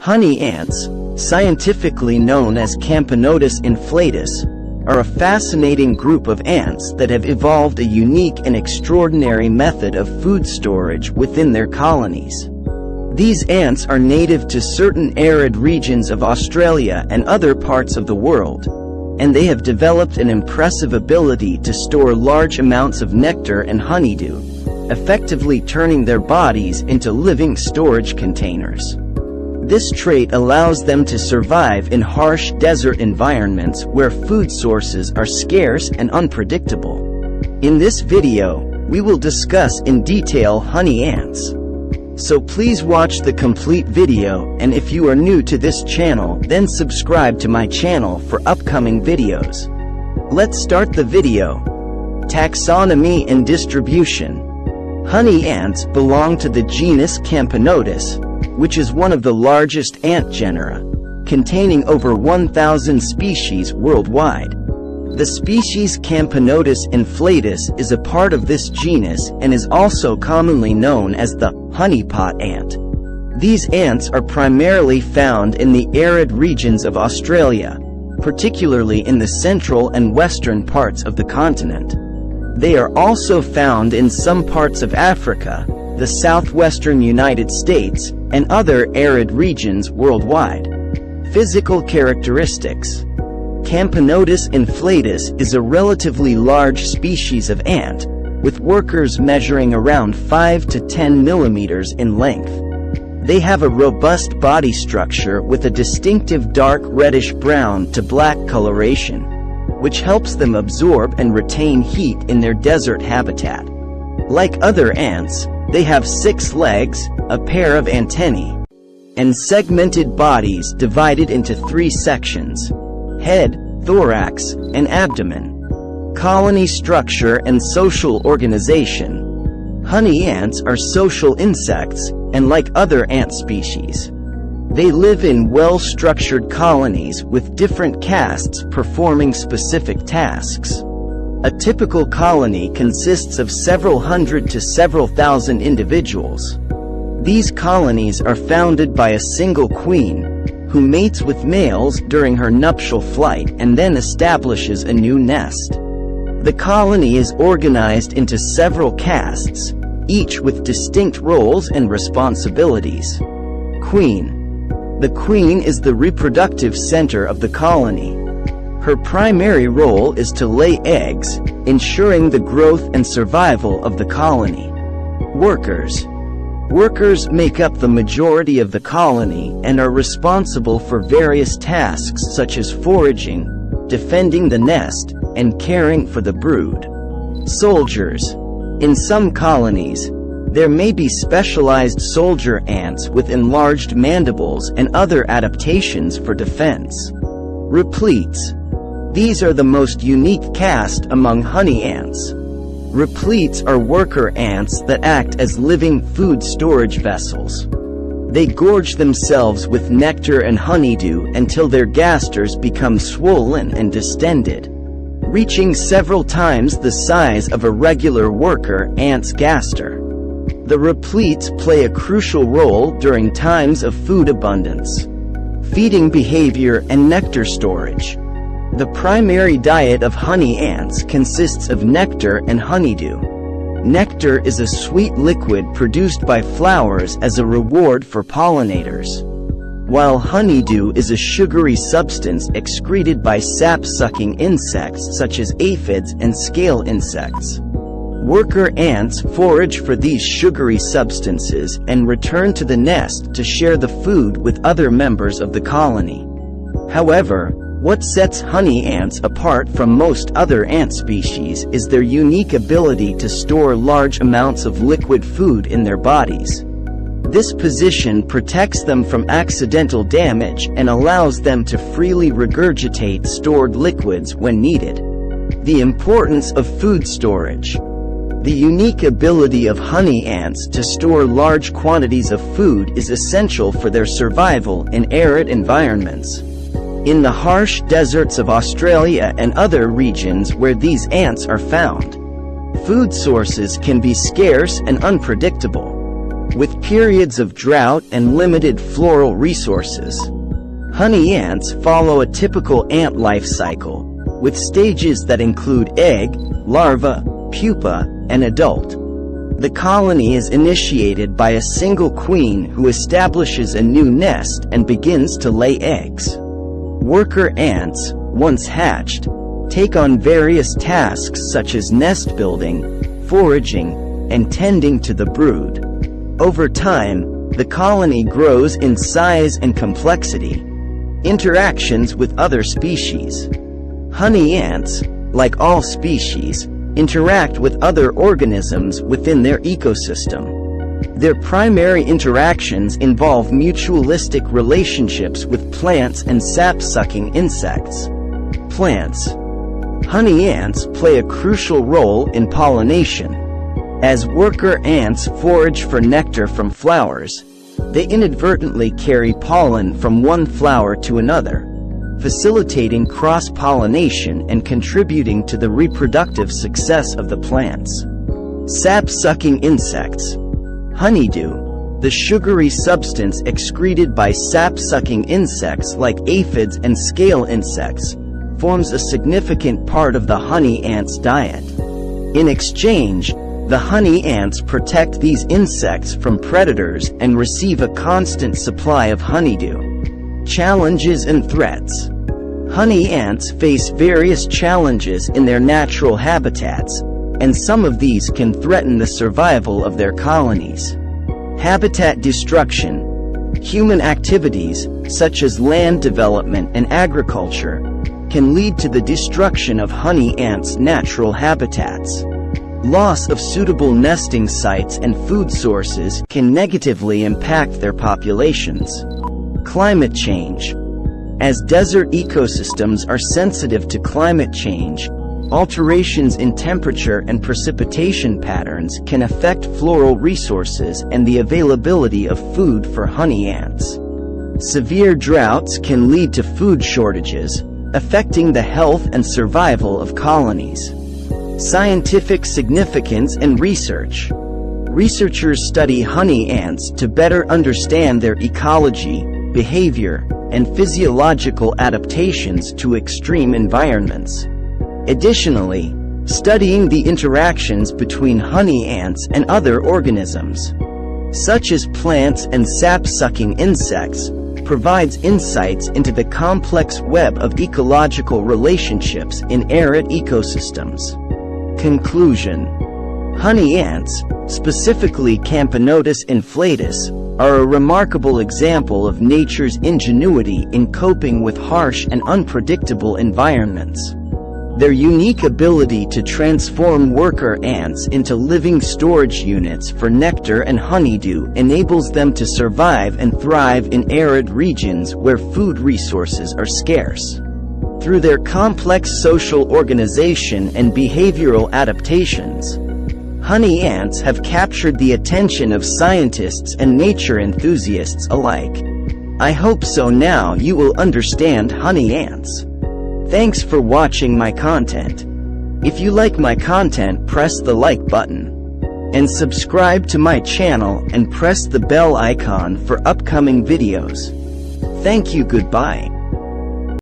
Honey ants, scientifically known as Camponotus inflatus, are a fascinating group of ants that have evolved a unique and extraordinary method of food storage within their colonies. These ants are native to certain arid regions of Australia and other parts of the world, and they have developed an impressive ability to store large amounts of nectar and honeydew, effectively turning their bodies into living storage containers. This trait allows them to survive in harsh desert environments where food sources are scarce and unpredictable. In this video, we will discuss in detail honey ants. So please watch the complete video, and if you are new to this channel, then subscribe to my channel for upcoming videos. Let's start the video. Taxonomy and Distribution. Honey ants belong to the genus Camponotus, which is one of the largest ant genera, containing over 1,000 species worldwide. The species Camponotus inflatus is a part of this genus and is also commonly known as the honeypot ant. These ants are primarily found in the arid regions of Australia, particularly in the central and western parts of the continent. They are also found in some parts of Africa, the southwestern United States, and other arid regions worldwide. Physical characteristics. Camponotus inflatus is a relatively large species of ant, with workers measuring around 5 to 10 millimeters in length. They have a robust body structure with a distinctive dark reddish-brown to black coloration, which helps them absorb and retain heat in their desert habitat. Like other ants, they have 6 legs, a pair of antennae, and segmented bodies divided into 3 sections: head, thorax, and abdomen. Colony structure and social organization. Honey ants are social insects, and like other ant species, they live in well-structured colonies with different castes performing specific tasks. A typical colony consists of several hundred to several thousand individuals. These colonies are founded by a single queen, who mates with males during her nuptial flight and then establishes a new nest. The colony is organized into several castes, each with distinct roles and responsibilities. Queen. The queen is the reproductive center of the colony. Her primary role is to lay eggs, ensuring the growth and survival of the colony. Workers. Workers make up the majority of the colony and are responsible for various tasks such as foraging, defending the nest, and caring for the brood. Soldiers. In some colonies, there may be specialized soldier ants with enlarged mandibles and other adaptations for defense. Repletes. These are the most unique caste among honey ants. Repletes are worker ants that act as living food storage vessels. They gorge themselves with nectar and honeydew until their gasters become swollen and distended, reaching several times the size of a regular worker ant's gaster. The repletes play a crucial role during times of food abundance, feeding behavior, and nectar storage. The primary diet of honey ants consists of nectar and honeydew. Nectar is a sweet liquid produced by flowers as a reward for pollinators, while honeydew is a sugary substance excreted by sap-sucking insects such as aphids and scale insects. Worker ants forage for these sugary substances and return to the nest to share the food with other members of the colony. However, what sets honey ants apart from most other ant species is their unique ability to store large amounts of liquid food in their bodies. This position protects them from accidental damage and allows them to freely regurgitate stored liquids when needed. The importance of food storage. The unique ability of honey ants to store large quantities of food is essential for their survival in arid environments. In the harsh deserts of Australia and other regions where these ants are found, food sources can be scarce and unpredictable. with periods of drought and limited floral resources. Honey ants follow a typical ant life cycle, with stages that include egg, larva, pupa, and adult. The colony is initiated by a single queen who establishes a new nest and begins to lay eggs. Worker ants, once hatched, take on various tasks such as nest building, foraging, and tending to the brood. Over time, the colony grows in size and complexity. Interactions with other species. Honey ants, like all species, interact with other organisms within their ecosystem. Their primary interactions involve mutualistic relationships with plants and sap-sucking insects. Plants. Honey ants play a crucial role in pollination. As worker ants forage for nectar from flowers, they inadvertently carry pollen from one flower to another, facilitating cross-pollination and contributing to the reproductive success of the plants. Sap-sucking insects. Honeydew, the sugary substance excreted by sap-sucking insects like aphids and scale insects, forms a significant part of the honey ant's diet. In exchange, the honey ants protect these insects from predators and receive a constant supply of honeydew. Challenges and threats. Honey ants face various challenges in their natural habitats, and some of these can threaten the survival of their colonies. Habitat destruction. Human activities, such as land development and agriculture, can lead to the destruction of honey ants' natural habitats. Loss of suitable nesting sites and food sources can negatively impact their populations. Climate change. As desert ecosystems are sensitive to climate change, alterations in temperature and precipitation patterns can affect floral resources and the availability of food for honey ants. Severe droughts can lead to food shortages, affecting the health and survival of colonies. Scientific significance and research. Researchers study honey ants to better understand their ecology, behavior, and physiological adaptations to extreme environments. Additionally, studying the interactions between honey ants and other organisms, such as plants and sap-sucking insects, provides insights into the complex web of ecological relationships in arid ecosystems. Conclusion. Honey ants, specifically Camponotus inflatus, are a remarkable example of nature's ingenuity in coping with harsh and unpredictable environments. Their unique ability to transform worker ants into living storage units for nectar and honeydew enables them to survive and thrive in arid regions where food resources are scarce. Through their complex social organization and behavioral adaptations, honey ants have captured the attention of scientists and nature enthusiasts alike. I hope so now you will understand honey ants. Thanks for watching my content. If you like my content, press the like button. And subscribe to my channel and press the bell icon for upcoming videos. Thank you, goodbye.